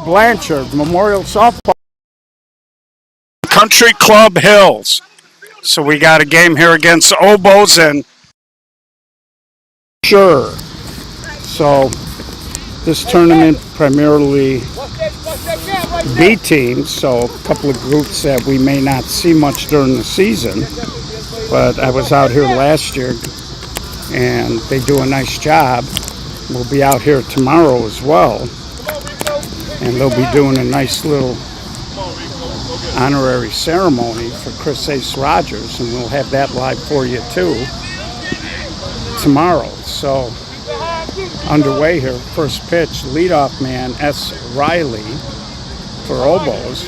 Blanchard Memorial Softball. Country Club Hills. So we got a game here against Oboes and Sure. So this tournament primarily B teams, so a couple of groups that we may not see much during the season. But I was out here last year and they do a nice job. We'll be out here tomorrow as well. And they'll be doing a nice little honorary ceremony for Chris Ace Rogers, and we'll have that live for you too tomorrow. So underway here, first pitch, leadoff man S. Riley for Oboes.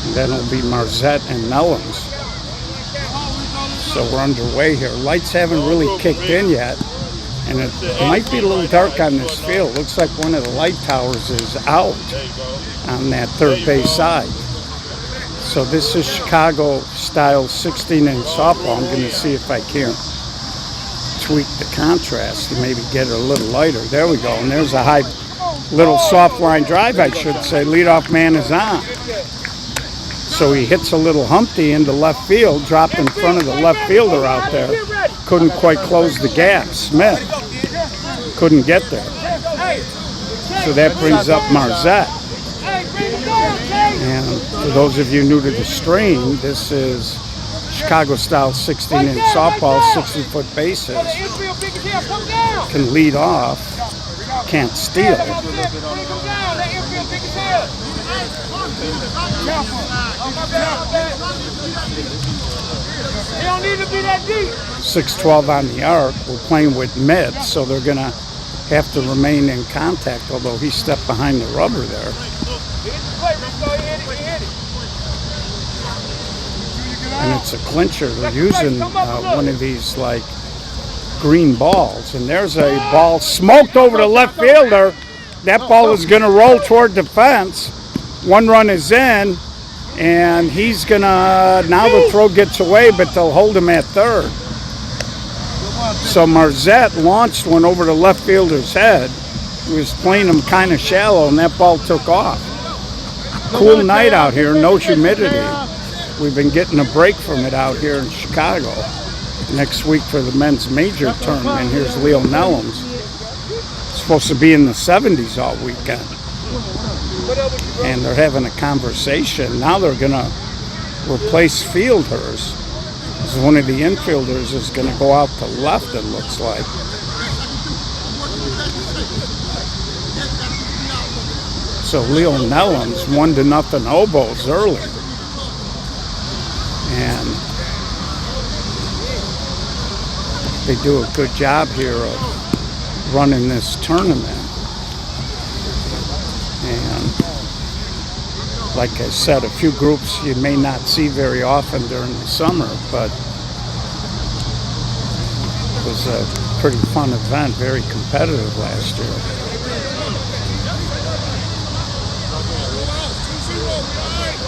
And then it'll be Marzette and Mellons. So we're underway here. Lights haven't really kicked in yet, and it might be a little dark on this field. Looks like one of the light towers is out on that third base side. So this is Chicago style 16-inch softball. I'm going to see if I can tweak the contrast and maybe get it a little lighter. There we go. And there's a high little soft line drive, I should say. Leadoff man is on. So he hits a little Humpty into left field, dropped in front of the left fielder out there. Couldn't quite close the gap. Smith couldn't get there. So that brings up Marzette. And for those of you new to the stream, this is Chicago-style 16-inch softball, 60-foot bases. Can lead off, can't steal. 6-12 on the arc. We're playing with mid, so they're going to have to remain in contact, although he stepped behind the rubber there. And it's a clincher. They're using one of these like green balls, and there's a ball smoked over the left fielder. That ball is going to roll toward the fence. One run is in, and he's going to, now the throw gets away, but they'll hold him at third. So Marzette launched one over the left fielder's head. He was playing him kind of shallow, and that ball took off. Cool night out here, no humidity. We've been getting a break from it out here in Chicago. Next week for the men's major tournament, here's Leo Nellums. It's supposed to be in the 70s all weekend. And they're having a conversation. Now they're going to replace Fieldhurst. Because one of the infielders is going to go out to left, it looks like. So Leo Nellums 1-0 Oboes early. And they do a good job here of running this tournament. And like I said, a few groups you may not see very often during the summer, but it was a pretty fun event, very competitive last year.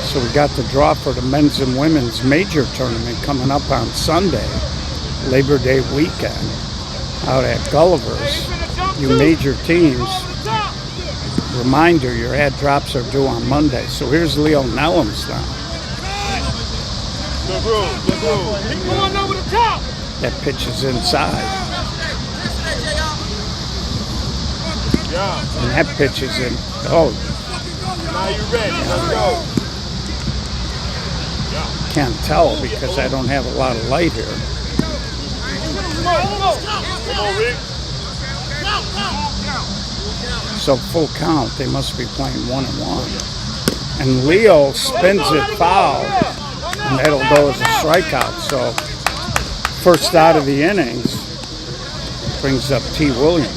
So we got the draw for the men's and women's major tournament coming up on Sunday, Labor Day weekend, out at Gulliver's. You major teams, reminder, your ad drops are due on Monday. So here's Leo Nellums now. That pitch is inside. And that pitch is in. Oh. Now you ready. Let's go. Can't tell because I don't have a lot of light here. So full count, they must be playing 1-1. And Leo spins it foul, and that'll go as a strikeout. So first out of the innings brings up T. Williams.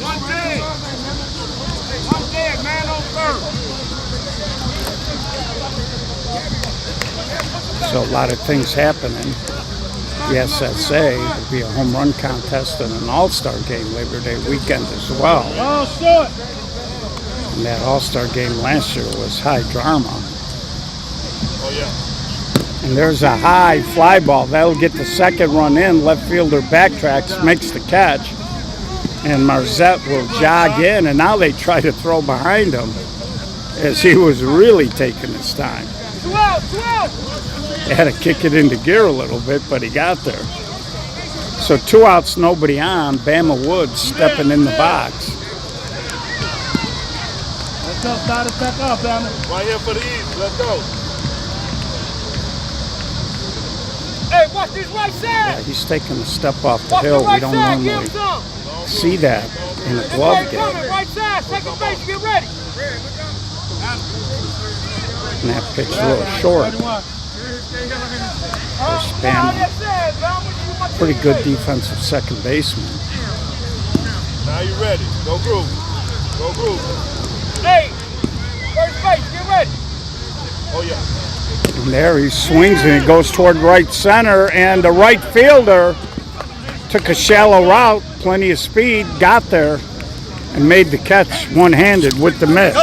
So a lot of things happening. The SSA will be a home run contest and an all-star game Labor Day weekend as well. And that all-star game last year was high drama. Oh, yeah. And there's a high fly ball. That'll get the second run in. Left fielder backtracks, makes the catch. And Marzette will jog in, and now they try to throw behind him as he was really taking his time. They had to kick it into gear a little bit, but he got there. So 2 outs, nobody on. Bama Woods stepping in the box. Let's go, start it back up, Bama. Right here for the east. Let's go. Hey, watch this right side. Yeah, he's taking a step off the hill. We don't normally see that in a glove game. Right side, second base, get ready. And that pitch a little short. There's Bama. Pretty good defensive second baseman. Now you ready. Go groove. Go groove. Hey, first base, get ready. Oh, yeah. And there he swings and he goes toward right center, and the right fielder took a shallow route, plenty of speed, got there, and made the catch one-handed with the mitt.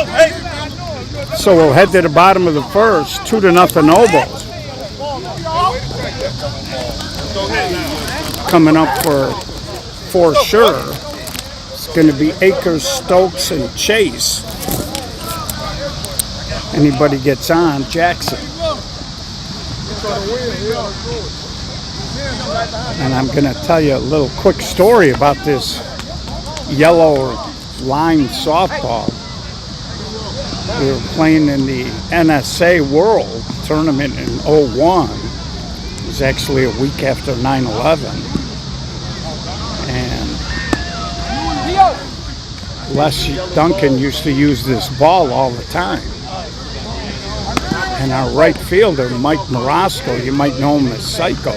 So we'll head to the bottom of the first, 2-0 Oboes. Coming up for sure, it's going to be Akers, Stokes, and Chase. Anybody gets on, Jackson. And I'm going to tell you a little quick story about this yellow line softball. We were playing in the NSA World Tournament in 01. It was actually a week after 9/11. And Les Duncan used to use this ball all the time. And our right fielder, Mike Morosco, you might know him as Psycho,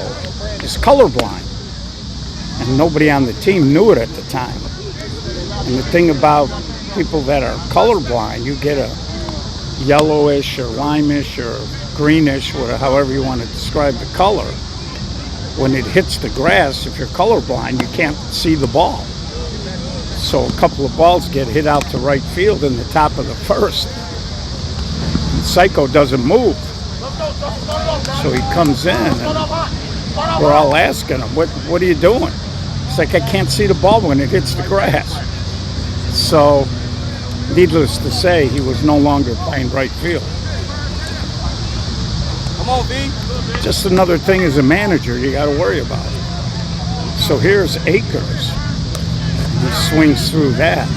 is colorblind. And nobody on the team knew it at the time. And the thing about people that are colorblind, you get a yellowish or limeish or greenish, or however you want to describe the color. When it hits the grass, if you're colorblind, you can't see the ball. So a couple of balls get hit out to right field in the top of the first. Psycho doesn't move. So he comes in and we're all asking him, what are you doing? It's like, I can't see the ball when it hits the grass. So needless to say, he was no longer playing right field. Come on, B. Just another thing as a manager you got to worry about. So here's Akers. He swings through that.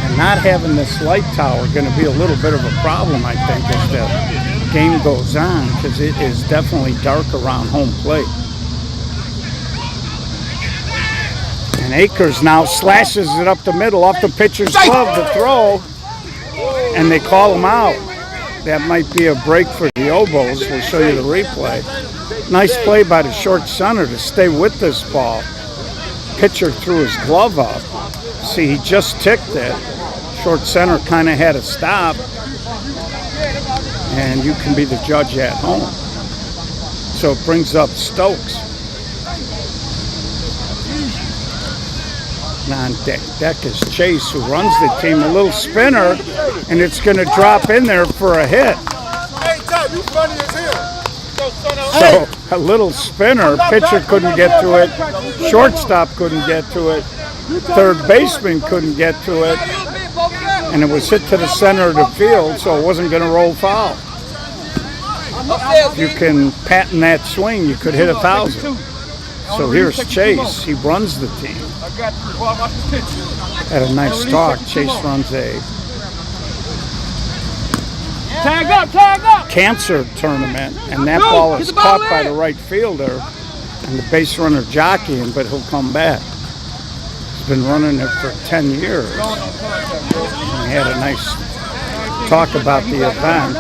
And not having this light tower going to be a little bit of a problem, I think, as the game goes on, because it is definitely dark around home plate. And Akers now slashes it up the middle, off the pitcher's glove to throw, and they call him out. That might be a break for the Oboes. We'll show you the replay. Nice play by the short center to stay with this ball. Pitcher threw his glove up. See, he just ticked it. Short center kind of had to stop. And you can be the judge at home. So it brings up Stokes. And on deck is Chase, who runs the team. A little spinner, and it's going to drop in there for a hit. Hey, Tom, you funny as hell. So a little spinner, pitcher couldn't get to it, shortstop couldn't get to it, third baseman couldn't get to it, and it was hit to the center of the field, so it wasn't going to roll foul. If you can patent that swing, you could hit 1,000. So here's Chase. He runs the team. Had a nice talk. Chase runs a Tag up! cancer tournament, and that ball is caught by the right fielder, and the base runner jockeying, but he'll come back. He's been running it for 10 years. And he had a nice talk about the event.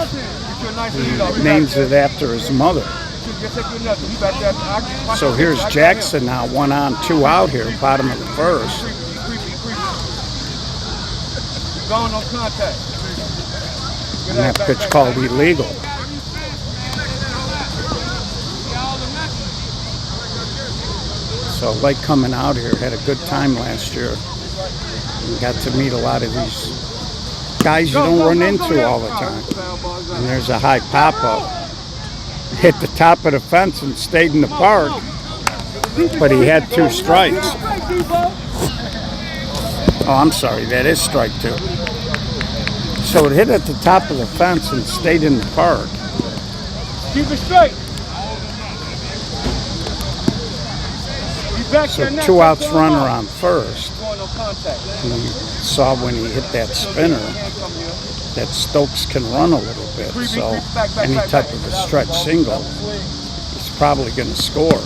He names it after his mother. So here's Jackson now, 1 on, 2 out here, bottom of the first. Going on contact. And that pitch called illegal. So like coming out here, had a good time last year. And got to meet a lot of these guys you don't run into all the time. And there's a high pop-up. Hit the top of the fence and stayed in the park. But he had 2 strikes. Oh, I'm sorry. That is strike 2. So it hit at the top of the fence and stayed in the park. Keep it straight. So 2 outs, runner on first. Going on contact. And you saw when he hit that spinner that Stokes can run a little bit. So any type of a stretch single, he's probably going to score.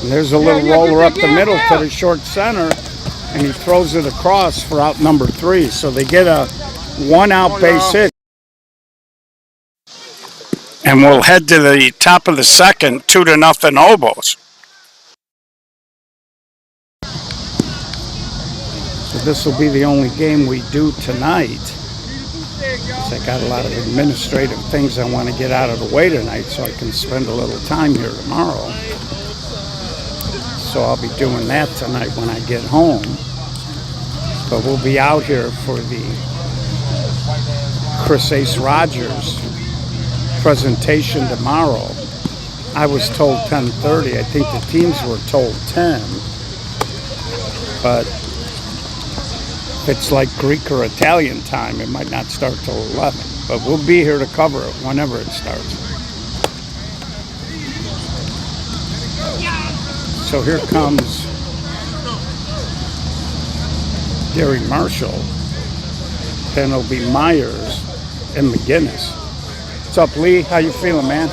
And there's a little roller up the middle to the short center, and he throws it across for out number 3. So they get a 1-out base hit. And we'll head to the top of the second, 2-0 Oboes. So this will be the only game we do tonight. I got a lot of administrative things I want to get out of the way tonight so I can spend a little time here tomorrow. So I'll be doing that tonight when I get home. But we'll be out here for the Chris Ace Rogers presentation tomorrow. I was told 10:30. I think the teams were told 10. But if it's like Greek or Italian time, it might not start till 11. But we'll be here to cover it whenever it starts. So here comes Gary Marshall. Then it'll be Myers and McGinnis. What's up, Lee? How you feeling, man?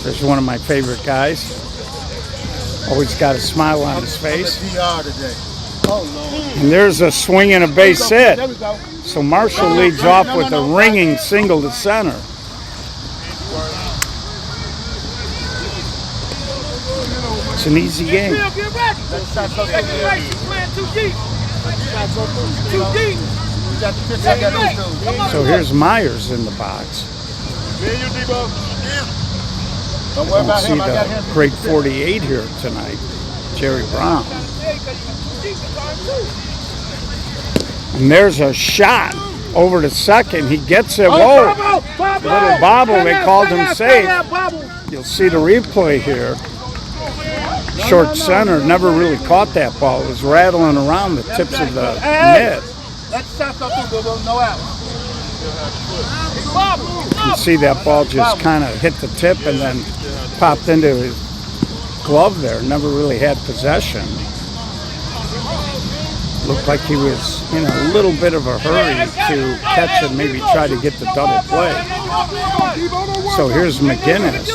There's one of my favorite guys. Always got a smile on his face. And there's a swing and a base hit. So Marshall leads off with a ringing single to center. It's an easy game. So here's Myers in the box. Don't see the great 48 here tonight, Jerry Brown. And there's a shot over to second. He gets it. Whoa! Little bobble. They called him safe. You'll see the replay here. Short center never really caught that ball. It was rattling around the tips of the net. You can see that ball just kind of hit the tip and then popped into his glove there. Never really had possession. Looked like he was in a little bit of a hurry to catch and maybe try to get the double play. So here's McGinnis.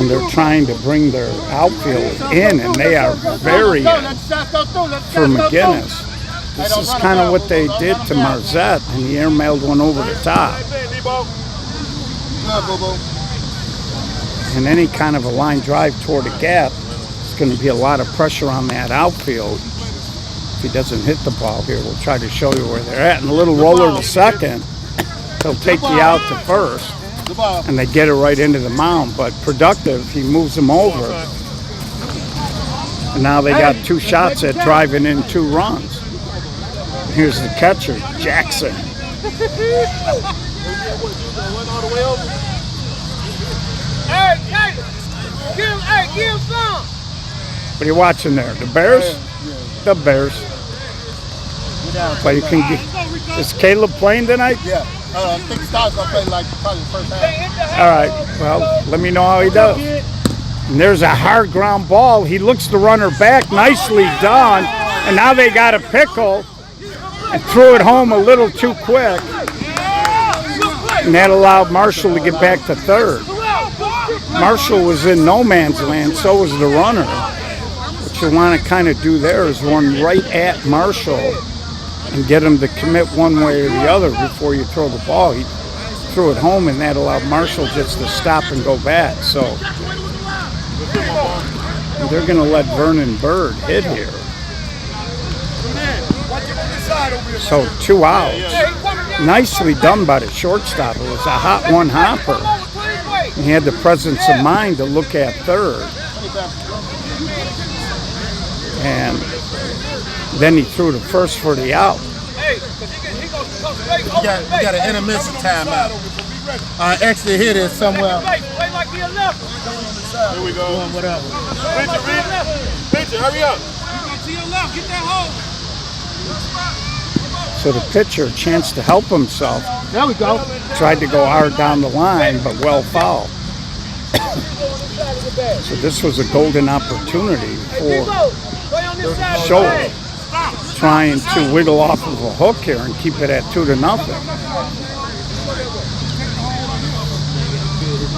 And they're trying to bring their outfield in, and they are very in for McGinnis. This is kind of what they did to Marzette, and he airmailed one over the top. And any kind of a line drive toward a gap, it's going to be a lot of pressure on that outfield. If he doesn't hit the ball here, we'll try to show you where they're at. And a little roller to second, he'll take the out to first. And they get it right into the mound, but productive, he moves them over. And now they got 2 shots at driving in 2 runs. Here's the catcher, Jackson. Give him some. What are you watching there? The Bears? The Bears. But you can get, is Caleb playing tonight? Yeah. I think Stott's going to play like probably the first half. All right. Well, let me know how he does. And there's a hard ground ball. He looks the runner back. Nicely done. And now they got a pickle and threw it home a little too quick. And that allowed Marshall to get back to third. Marshall was in no man's land. So was the runner. What you want to kind of do there is run right at Marshall and get him to commit one way or the other before you throw the ball. He threw it home, and that allowed Marshall just to stop and go back. So they're going to let Vernon Bird hit here. So 2 outs. Nicely done by the shortstop. It was a hot one hopper. He had the presence of mind to look at third. And then he threw the first for the out. We got an intermission timeout. Actually hit it somewhere. Here we go. Whatever. Blanchard, hurry up. To your left, get that hole. So the pitcher, chance to help himself, There we go. tried to go hard down the line, but well fouled. So this was a golden opportunity for Scholl, trying to wiggle off of a hook here and keep it at 2-0.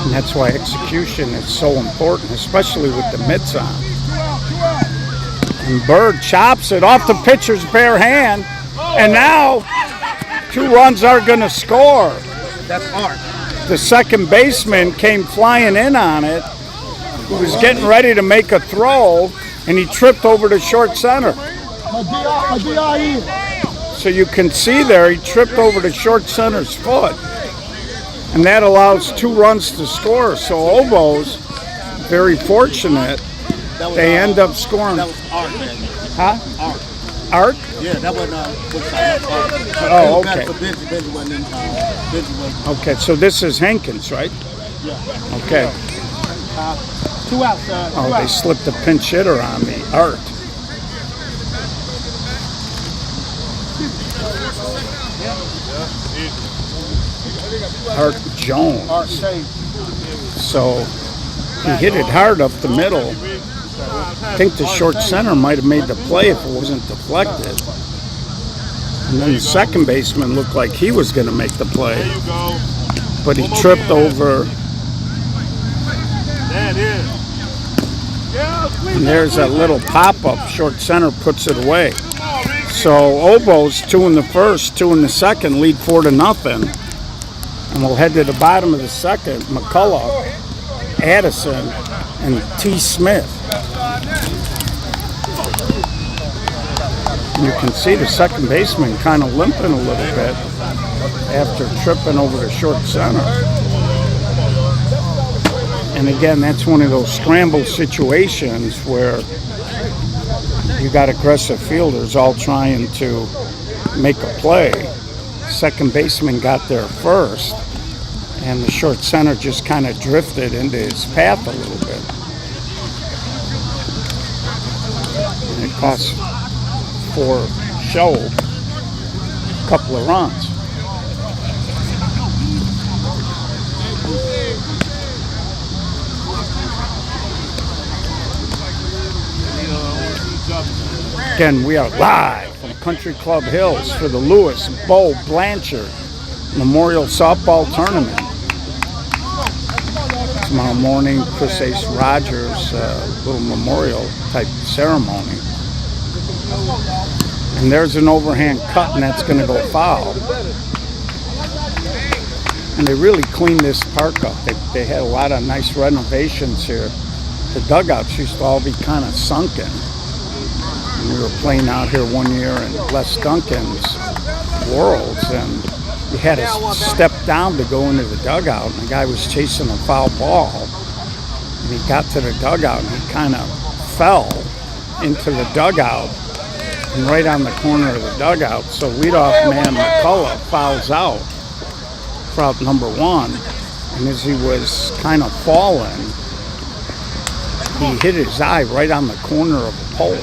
And that's why execution is so important, especially with the mitts on. And Bird chops it off the pitcher's bare hand, and now 2 runs are going to score. That's art. The second baseman came flying in on it. He was getting ready to make a throw, and he tripped over to short center. So you can see there, he tripped over to short center's foot. And that allows 2 runs to score. So Oboes, very fortunate, they end up scoring. That was art. Huh? Art. Art? Yeah, that wasn't art. Oh, okay. Okay, so this is Hankins, right? Yeah. Okay. 2 outs, sir. Oh, they slipped a pinch hitter on me. Art. Art Jones. Art saved. So he hit it hard up the middle. I think the short center might have made the play if it wasn't deflected. And then the second baseman looked like he was going to make the play, but he tripped over. And there's that little pop-up. Short center puts it away. So Oboes, 2 in the first, 2 in the second, lead 4-0. And we'll head to the bottom of the second. McCullough, Addison, and T. Smith. You can see the second baseman kind of limping a little bit after tripping over the short center. And again, that's one of those scramble situations where you got aggressive fielders all trying to make a play. Second baseman got there first, and the short center just kind of drifted into his path a little bit. And it cost for Scholl a couple of runs. Again, we are live from Country Club Hills for the Lewis Bo Blanchard Memorial Softball Tournament. Tomorrow morning, Chris Ace Rogers' little memorial type ceremony. And there's an overhand cut, and that's going to go foul. And they really cleaned this park up. They had a lot of nice renovations here. The dugouts used to all be kind of sunken. And we were playing out here one year in Les Duncan's Worlds, and you had to step down to go into the dugout, and the guy was chasing a foul ball. And he got to the dugout, and he kind of fell into the dugout, and right on the corner of the dugout. So leadoff man McCullough fouls out for out number 1, and as he was kind of falling, he hit his eye right on the corner of a pole.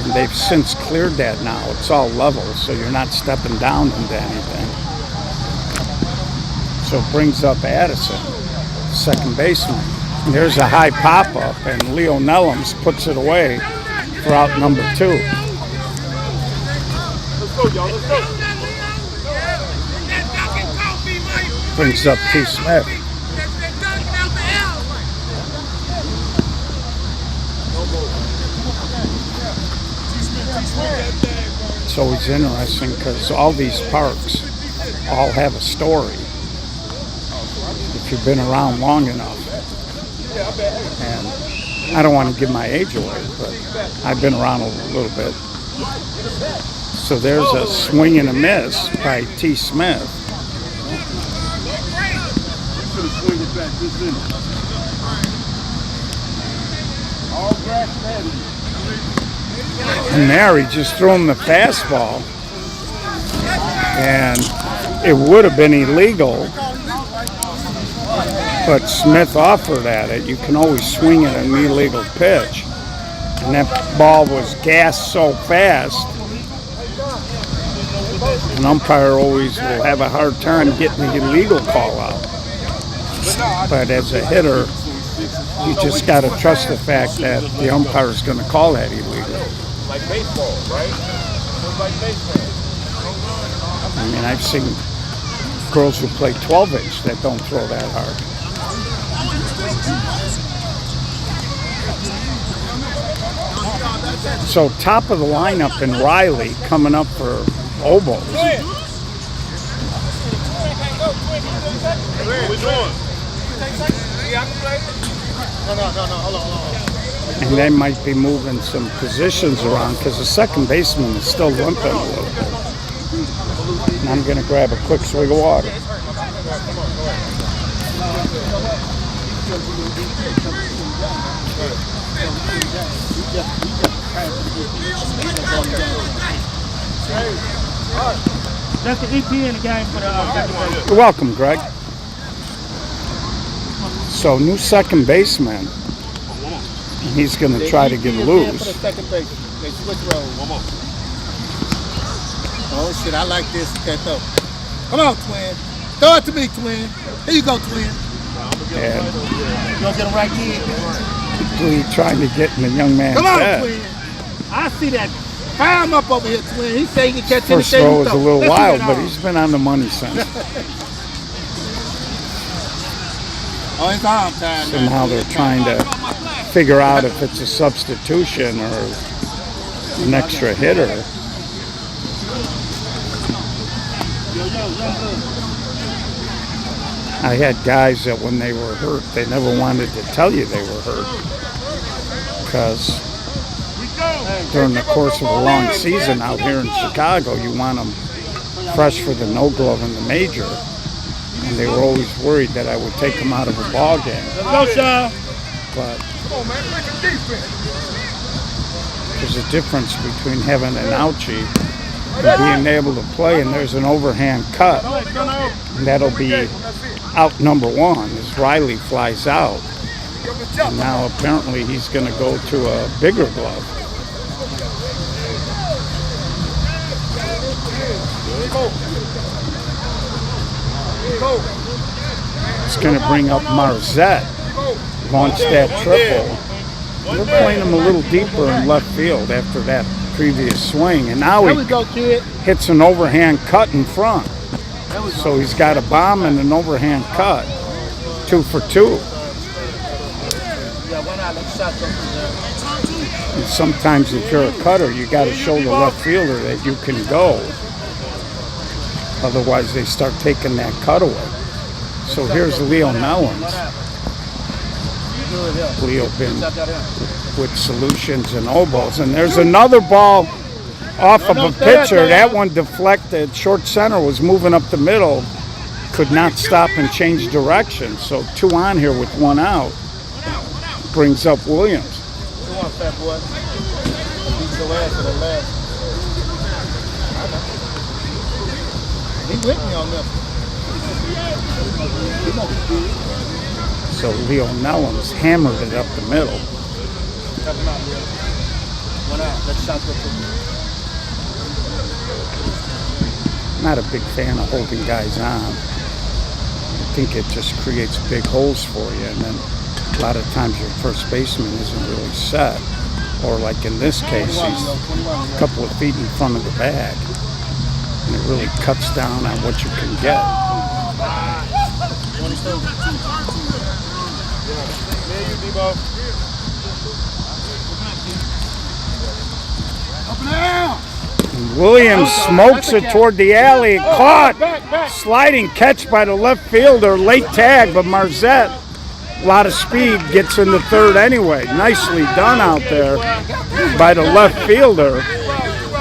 And they've since cleared that now. It's all level, so you're not stepping down into anything. So it brings up Addison, second baseman. And there's a high pop-up, and Leo Nellums puts it away for out number 2. Let's go, y'all. Let's go. Brings up T. Smith. It's always interesting because all these parks all have a story if you've been around long enough. And I don't want to give my age away, but I've been around a little bit. So there's a swing and a miss by T. Smith. And there he just threw him the fastball, and it would have been illegal, but Smith offered at it. You can always swing at an illegal pitch. And that ball was gassed so fast, an umpire always will have a hard time getting the illegal call out. But as a hitter, you just got to trust the fact that the umpire is going to call that illegal. Like baseball, right? It's like baseball. I mean, I've seen girls who play 12-inch that don't throw that hard. So top of the lineup in Riley coming up for Oboes. What we doing? And they might be moving some positions around because the second baseman is still limping a little bit. And I'm going to grab a quick swig of water. That's the EP in the game for the You're welcome, Greg. So, new second baseman. He's going to try to get loose. Second base. They switch roles. Oh shit, I like this. Okay, throw. Come on, twin. Throw it to me, twin. Here you go, twin. And You gonna get him right, kid? Lee trying to get in the young man's Come on, head. twin. I see that. Fire him up over here, twin. He say he can catch First anything. throw was a little Let's wild, get but on. he's been on the money since. Oh, his arm tired. So now they're trying to figure out if it's a substitution or an extra hitter. I had guys that when they were hurt, they never wanted to tell you they were hurt. Because during the course of a long season out here in Chicago, you want them fresh for the no glove in the major. And they were always worried that I would take them out of a ball game. Go, Sean. But there's a difference between having an ouchie and being able to play, and there's an overhand cut. And that'll be out number one as Riley flies out. And now apparently he's going to go to a bigger glove. It's going to bring up Marzette. Launched that triple. We're playing him a little deeper in left field after that previous swing. And now There we he go, kid. hits an overhand cut in front. So he's got a bomb and an overhand cut. 2 for 2. And sometimes if you're a cutter, you got to show the left fielder that you can go. Otherwise, they start taking that cut away. So here's Leo Nellens. Leo been with solutions and oboes. And there's another ball off of a pitcher. That one deflected. Short center was moving up the middle. Could not stop and change direction. So 2 on here with 1 out. Brings up Williams. He with me on this. So Leo Nellens hammered it up the middle. Not a big fan of holding guys on. I think it just creates big holes for you, and then a lot of times your first baseman isn't really set. Or like in this case, he's a couple of feet in front of the bag. And it really cuts down on what you can get. And Williams smokes it toward the alley. Caught. Sliding catch by the left fielder. Late tag, but Marzette, a lot of speed, gets in the third anyway. Nicely done out there by the left fielder.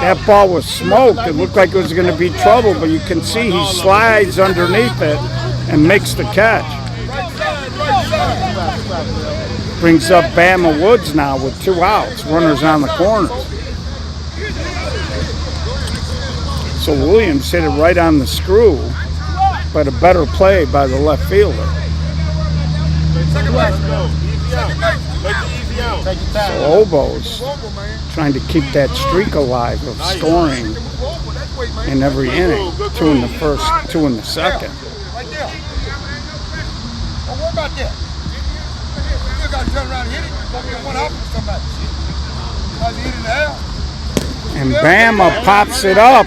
That ball was smoked. It looked like it was going to be trouble, but you can see he slides underneath it and makes the catch. Brings up Bama Woods now with 2 outs. Runners on the corners. So Williams hit it right on the screw, but a better play by the left fielder. Take your time. So Obo's trying to keep that streak alive of scoring in every inning. 2 in the first, 2 in the second. Right there. Don't worry about that. You got to turn around and hit it. Don't get one hop with somebody. Why you hit in the air? And Bama pops it up.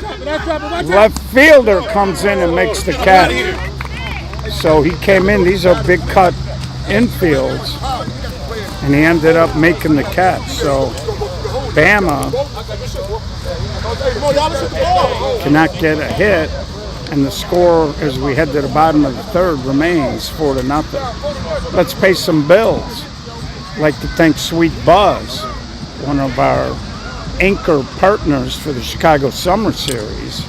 Left fielder comes in and makes the catch. So he came in. These are big cut infields. And he ended up making the catch. So Bama cannot get a hit. And the score, as we head to the bottom of the third, remains 4-0. Let's pay some bills. I'd like to thank Sweet Buzz, one of our anchor partners for the Chicago Summer Series.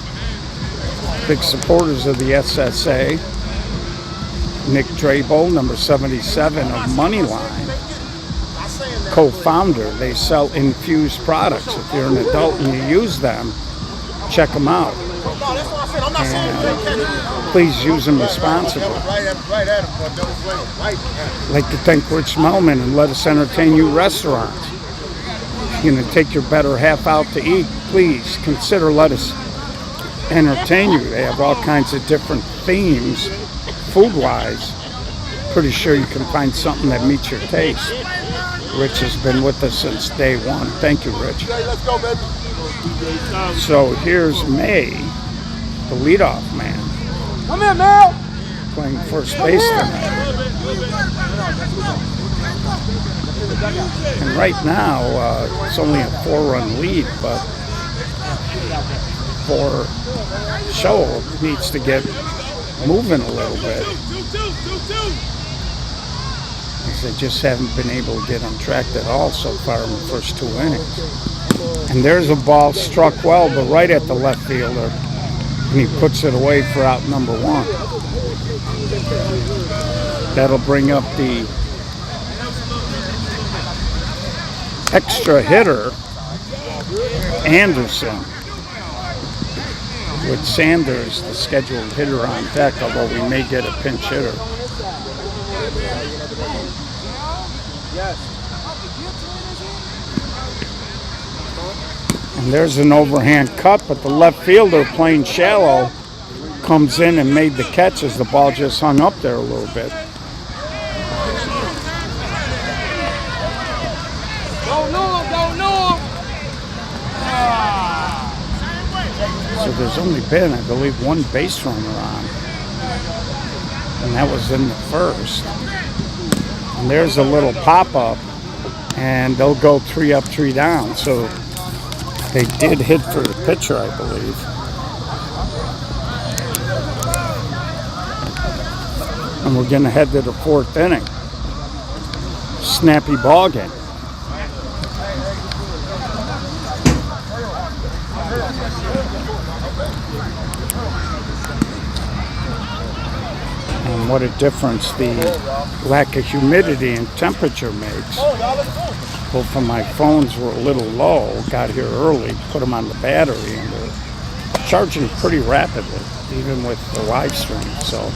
Big supporters of the SSA. Nick Drabel, number 77 of Moneyline, co-founder. They sell infused products. If you're an adult and you use them, check them out. And please use them responsibly. I'd like to thank Rich Melman and Let Us Entertain You Restaurant. If you're going to take your better half out to eat, please consider Let Us Entertain You. They have all kinds of different themes, food-wise. Pretty sure you can find something that meets your taste. Rich has been with us since day one. Thank you, Rich. So here's May, the leadoff man. Come here, Mel. Playing first base tonight. And right now, it's only a 4-run lead, but for show needs to get moving a little bit. Because they just haven't been able to get on track at all so far in the first 2 innings. And there's a ball struck well, but right at the left fielder. And he puts it away for out number 1. That'll bring up the extra hitter, Anderson, with Sanders, the scheduled hitter, on deck, although we may get a pinch hitter. And there's an overhand cut, but the left fielder, playing shallow, comes in and made the catch as the ball just hung up there a little bit. So there's only been, I believe, 1 base runner on. And that was in the first. And there's a little pop-up, and they'll go 3 up, 3 down. So they did hit for the pitcher, I believe. And we're going to head to the 4th inning. Snappy ball game. And what a difference the lack of humidity and temperature makes. Both of my phones were a little low, got here early, put them on the battery, and they're charging pretty rapidly, even with the live stream. So,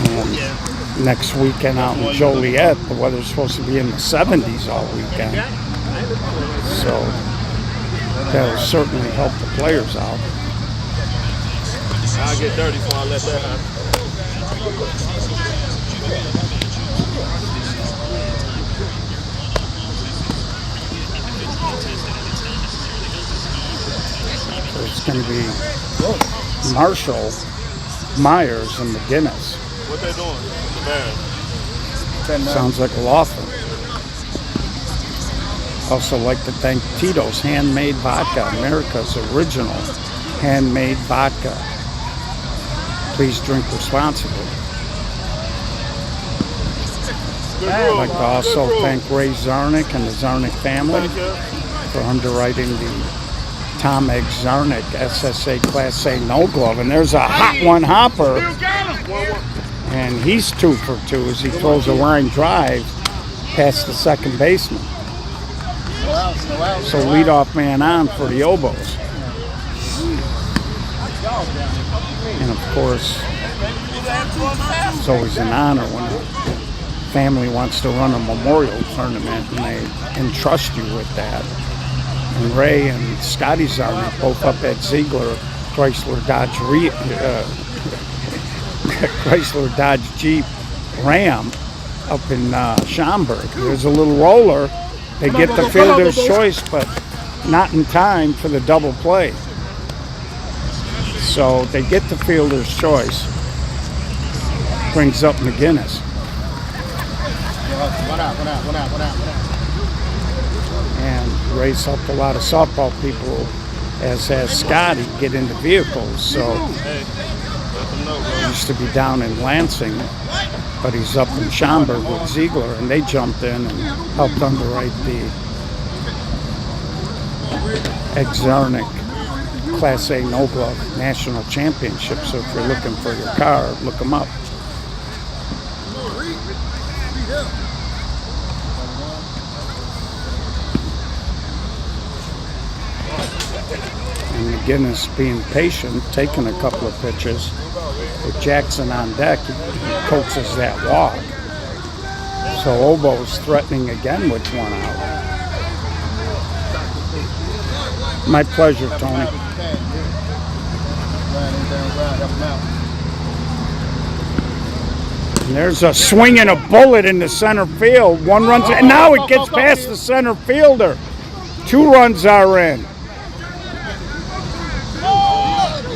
and next weekend out in Joliet, the weather's supposed to be in the 70s all weekend. So that'll certainly help the players out. I'll get dirty, so I'll let that happen. So it's going to be Marshall, Myers, and McGinnis. What they doing? The band. Sounds like a law firm. Also like to thank Tito's Handmade Vodka, America's original handmade vodka. Please drink responsibly. I'd like to also thank Ray Zarnick and the Zarnick family for underwriting the Tom Egg Zarnick SSA Class A No Glove. And there's a hot one hopper. And he's 2 for 2 as he throws a line drive past the second baseman. So leadoff man on for the Obos. And of course, it's always an honor when a family wants to run a memorial tournament, and they entrust you with that. And Ray and Scotty Zarnik both up at Ziegler Chrysler Dodge Jeep Ram up in Schaumburg. There's a little roller. They get the fielder's choice, but not in time for the double play. So they get the fielder's choice. Brings up McGinnis. And race up a lot of softball people, as has Scotty, get into vehicles. So he used to be down in Lansing, but he's up in Schaumburg with Ziegler, and they jumped in and helped underwrite the Exarnic Class A No Glove National Championship. So if you're looking for your car, look them up. And McGinnis, being patient, taking a couple of pitches. With Jackson on deck, he coaxes that walk. So Obo's threatening again with one out. My pleasure, Tony. And there's a swing and a bullet in the center field. One runs, and now it gets past the center fielder. 2 runs are in.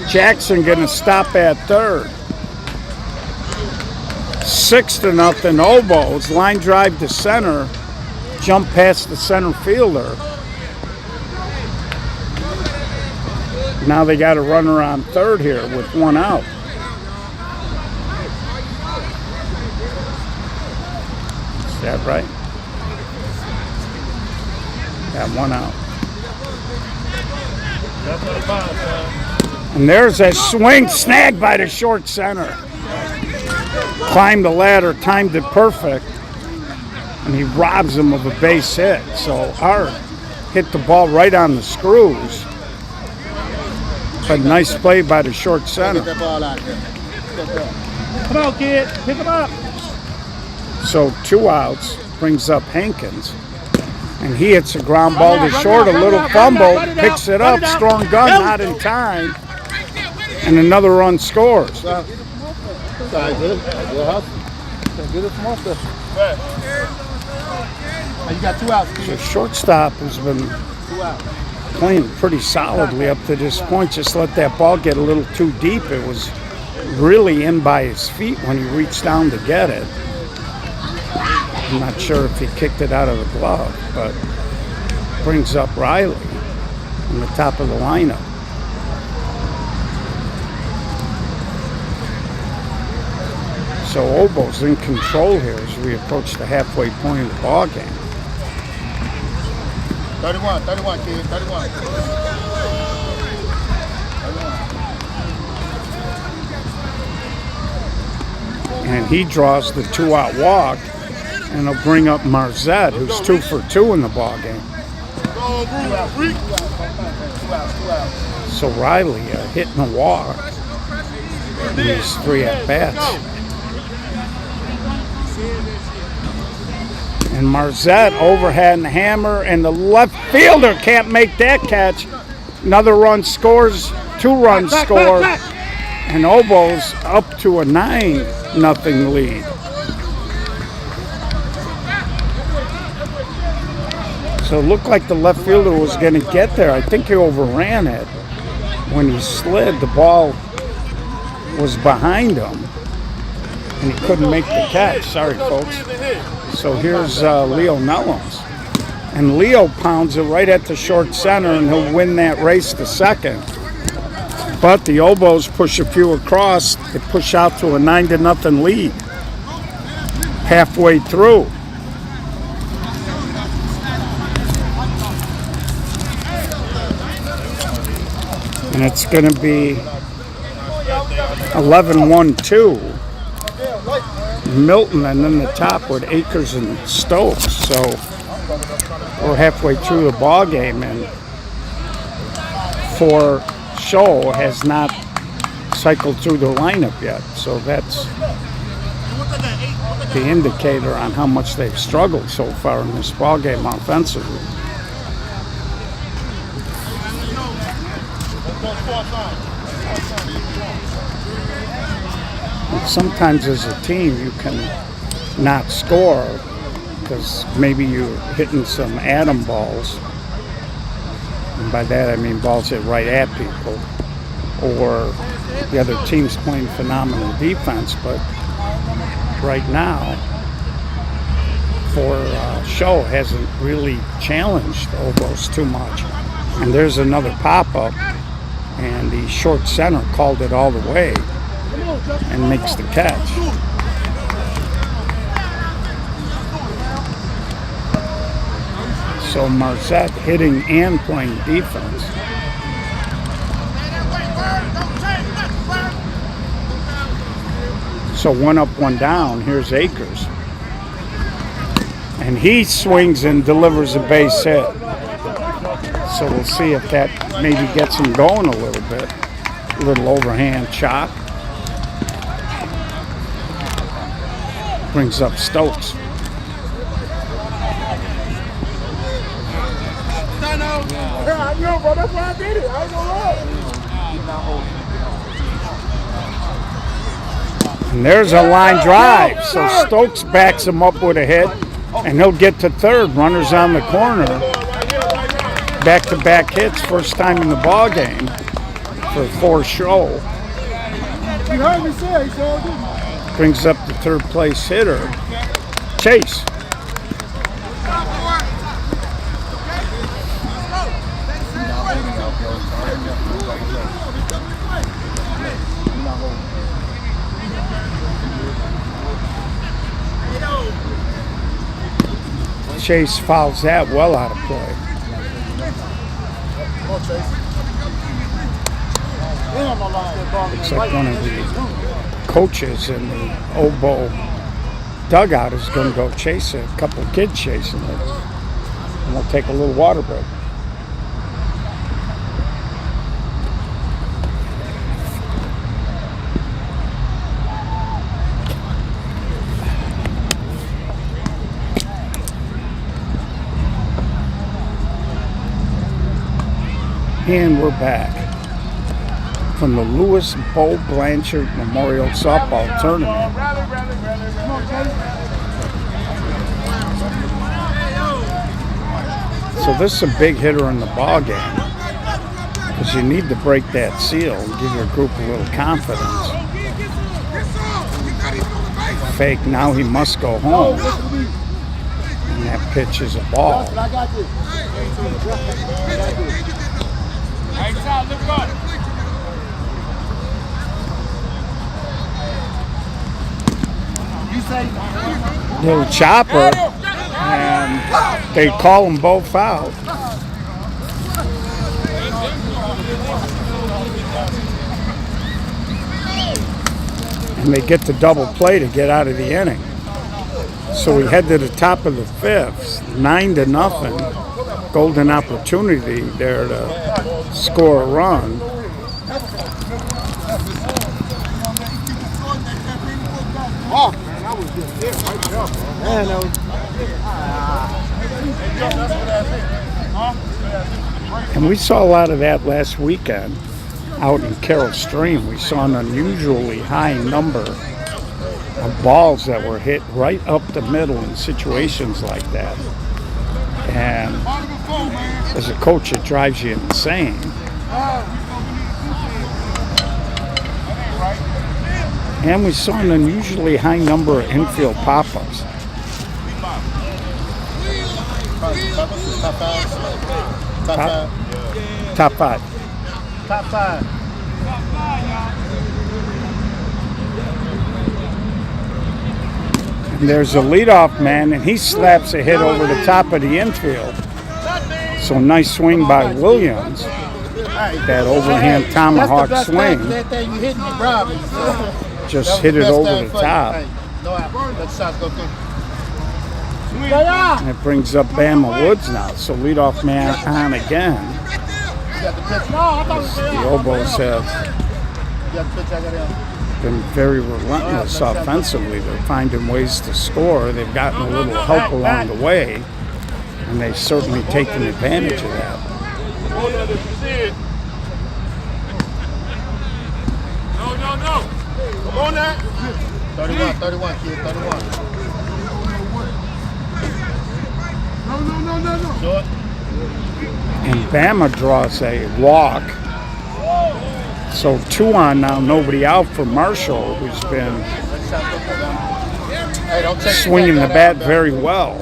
Jackson gonna stop at third. 6-0 Obo's. Line drive to center. Jump past the center fielder. Now they got a runner on third here with 1 out. Is that right? Got 1 out. And there's a swing, snagged by the short center. Climbed the ladder, timed it perfect, and he robs him of a base hit. So Art hit the ball right on the screws. But nice play by the short center. Come on, kid. Pick him up. So 2 outs, brings up Hankins. And he hits a ground ball to short, a little fumble, picks it up, strong gun, not in time. And another run scores. You got 2 outs. The shortstop has been playing pretty solidly up to this point. Just let that ball get a little too deep. It was really in by his feet when he reached down to get it. I'm not sure if he kicked it out of the glove, but brings up Riley in the top of the lineup. So Obo's in control here as we approach the halfway point of the ball game. 31, kid, 31. And he draws the 2-out walk, and he'll bring up Marzette, who's 2 for 2 in the ball game. So Riley hitting a walk in these 3 at-bats. And Marzette overhand hammer, and the left fielder can't make that catch. Another run scores, 2 runs score, and Obo's up to a 9-0 lead. So it looked like the left fielder was going to get there. I think he overran it. When he slid, the ball was behind him, and he couldn't make the catch. Sorry, folks. So here's Leo Nellums. And Leo pounds it right at the short center, and he'll win that race to second. But the Obos push a few across. They push out to a 9-0 lead halfway through. And it's going to be 11-1-2. Milton, and then the top with Akers and Stokes. So we're halfway through the ball game, and For Show has not cycled through the lineup yet. So that's the indicator on how much they've struggled so far in this ball game offensively. And sometimes as a team you can not score because maybe you're hitting some atom balls. And by that I mean balls hit right at people, or the other team's playing phenomenal defense. But right now, Show hasn't really challenged Obos too much. And there's another pop-up, and the short center called it all the way and makes the catch. So Marset hitting and playing defense. So one up, one down. Here's Akers. And he swings and delivers a base hit. So we'll see if that maybe gets him going a little bit. A little overhand chop. Brings up Stokes. That's why I did it. I ain't gonna lie. And there's a line drive. So Stokes backs him up with a hit, and he'll get to third. Runners on the corner. Back-to-back hits, first time in the ball game for Show. You heard me say, so Brings up the third place hitter, Chase. Chase fouls that well out of play. Looks like one of the coaches in the Obo dugout is going to go chase it. A couple of kids chasing it. And we'll take a little water break. And we're back from the Lewis Bo Blanchard Memorial Softball Tournament. So this is a big hitter in the ball game because you need to break that seal and give your group a little confidence. Fake, now he must go home. And that pitch is a ball. Little chopper, and they call them both out. And they get the double play to get out of the inning. So we head to the top of the fifth, 9-0. Golden opportunity there to score a run. And we saw a lot of that last weekend out in Carroll Stream. We saw an unusually high number of balls that were hit right up the middle in situations like that. And as a coach, it drives you insane. And we saw an unusually high number of infield pop-ups. Top five. top five. And there's a leadoff man, and he slaps a hit over the top of the infield. So nice swing by Williams. That overhand tomahawk swing. That thing you hit me, Robbie. Just hit it over the top. And it brings up Bama Woods now. So leadoff man on again. The Obos have been very relentless offensively. They're finding ways to score. They've gotten a little help along the way, and they've certainly taken advantage of that. No. Come on now. 31, kid, 31. No. Short. And Bama draws a walk. So 2 on now, nobody out for Marshall, who's been swinging the bat very well.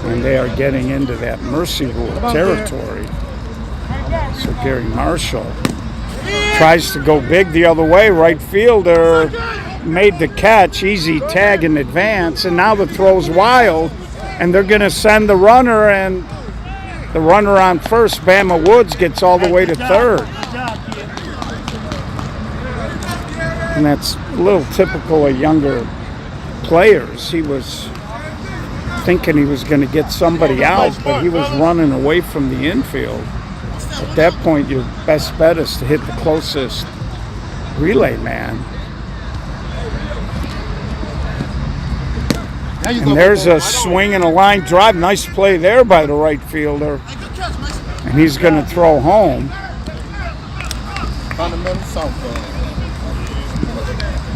And they are getting into that mercy rule territory. So Gary Marshall tries to go big the other way. Right fielder made the catch, easy tag in advance, and now the throw's wild, and they're going to send the runner, and the runner on first, Bama Woods, gets all the way to third. And that's a little typical of younger players. He was thinking he was going to get somebody out, but he was running away from the infield. At that point, your best bet is to hit the closest relay man. And there's a swing and a line drive. Nice play there by the right fielder. And he's going to throw home.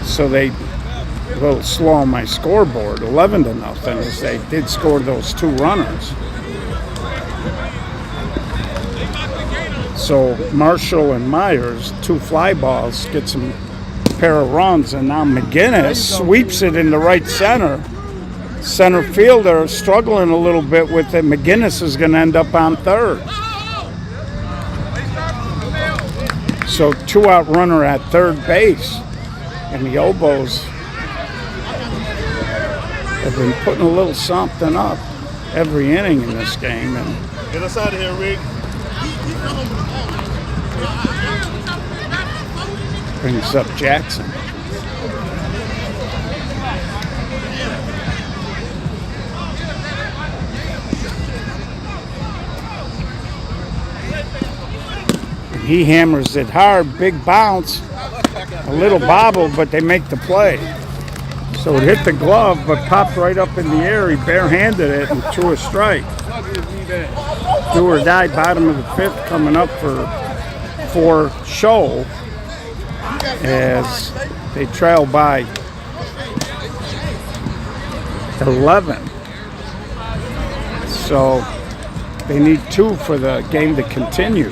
So they a little slow on my scoreboard, 11-0, as they did score those 2 runners. So Marshall and Myers, 2 fly balls, get some pair of runs, and now McGinnis sweeps it into right center. Center fielder struggling a little bit with it. McGinnis is going to end up on third. So 2-out runner at third base, and the Oboes have been putting a little something up every inning in this game. And get us out of here, Rick. brings up Jackson. And he hammers it hard, big bounce, a little bobble, but they make the play. So it hit the glove, but popped right up in the air. He barehanded it and threw a strike. Do or die, bottom of the 5th, coming up for show as they trail by 11. So they need 2 for the game to continue.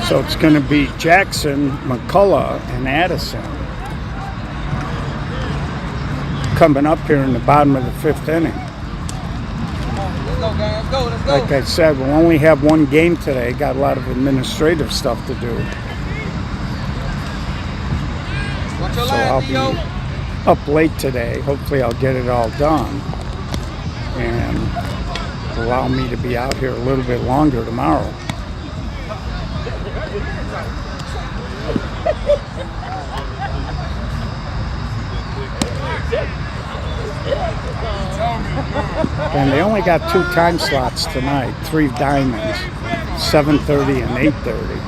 So it's going to be Jackson, McCullough, and Addison coming up here in the bottom of the 5th inning. Like I said, we'll only have 1 game today. Got a lot of administrative stuff to do. So I'll be up late today. Hopefully I'll get it all done and allow me to be out here a little bit longer tomorrow. And they only got 2 time slots tonight, 3 diamonds, 7:30 and 8:30.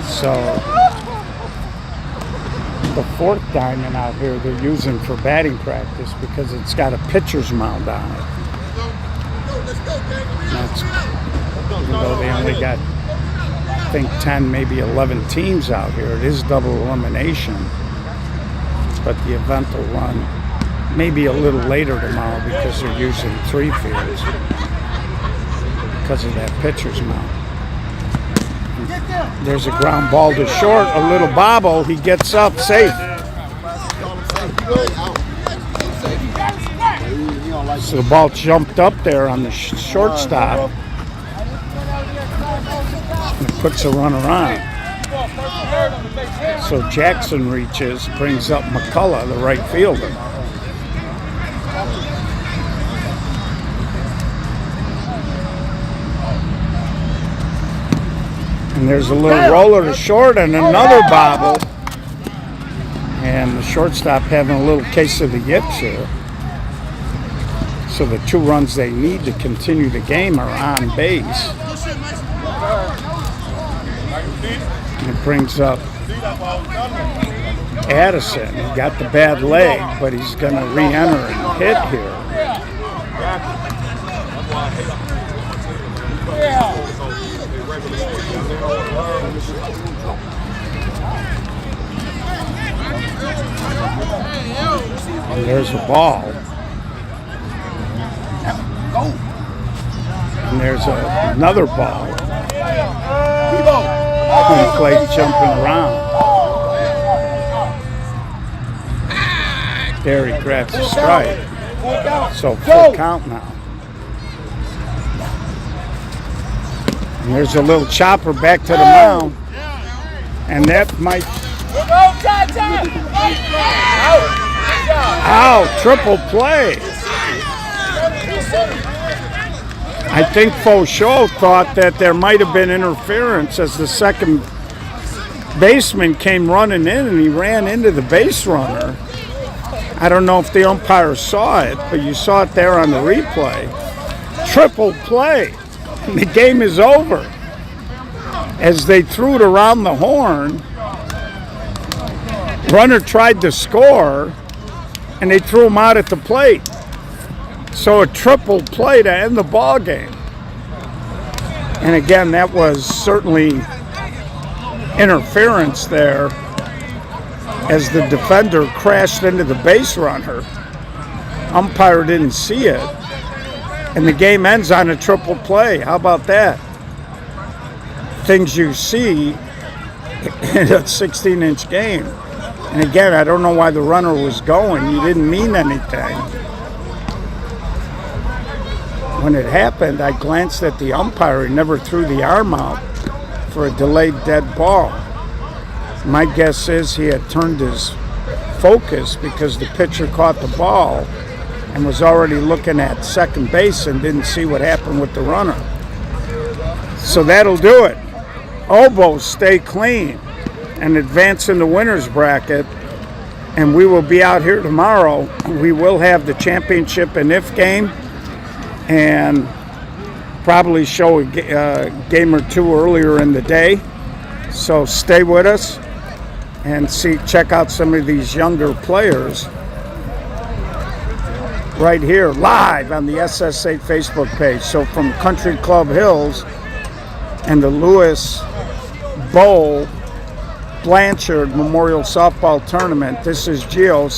So the 4th diamond out here they're using for batting practice because it's got a pitcher's mound on it. That's, even though they only got, I think, 10, maybe 11 teams out here, it is double elimination. But the event will run maybe a little later tomorrow because they're using 3 fields because of that pitcher's mound. There's a ground ball to short, a little bobble. He gets up, safe. So the ball jumped up there on the shortstop. and puts a runner on. So Jackson reaches, brings up McCullough, the right fielder. And there's a little roller to short and another bobble. And the shortstop having a little case of the yips here. So the 2 runs they need to continue the game are on base. And it brings up Addison. He got the bad leg, but he's going to re-enter and hit here. And there's a ball. And there's another ball. Home plate jumping around. There he grabs a strike. So full count now. And there's a little chopper back to the mound. And that might... Ow, triple play. I think Faucheux thought that there might have been interference as the second baseman came running in and he ran into the base runner. I don't know if the umpire saw it, but you saw it there on the replay. Triple play. And the game is over. As they threw it around the horn, runner tried to score, and they threw him out at the plate. So a triple play to end the ball game. And again, that was certainly interference there as the defender crashed into the base runner. Umpire didn't see it. And the game ends on a triple play. How about that? Things you see in a 16-inch game. And again, I don't know why the runner was going. You didn't mean anything. When it happened, I glanced at the umpire. He never threw the arm out for a delayed dead ball. My guess is he had turned his focus because the pitcher caught the ball and was already looking at second base and didn't see what happened with the runner. So that'll do it. Obos stay clean and advance in the winner's bracket, and we will be out here tomorrow. We will have the championship and if game, and probably show a game or 2 earlier in the day. So stay with us and check out some of these younger players right here live on the SS8 Facebook page. So from Country Club Hills and the Lewis Bowl Blanchard Memorial Softball Tournament, this is Gio.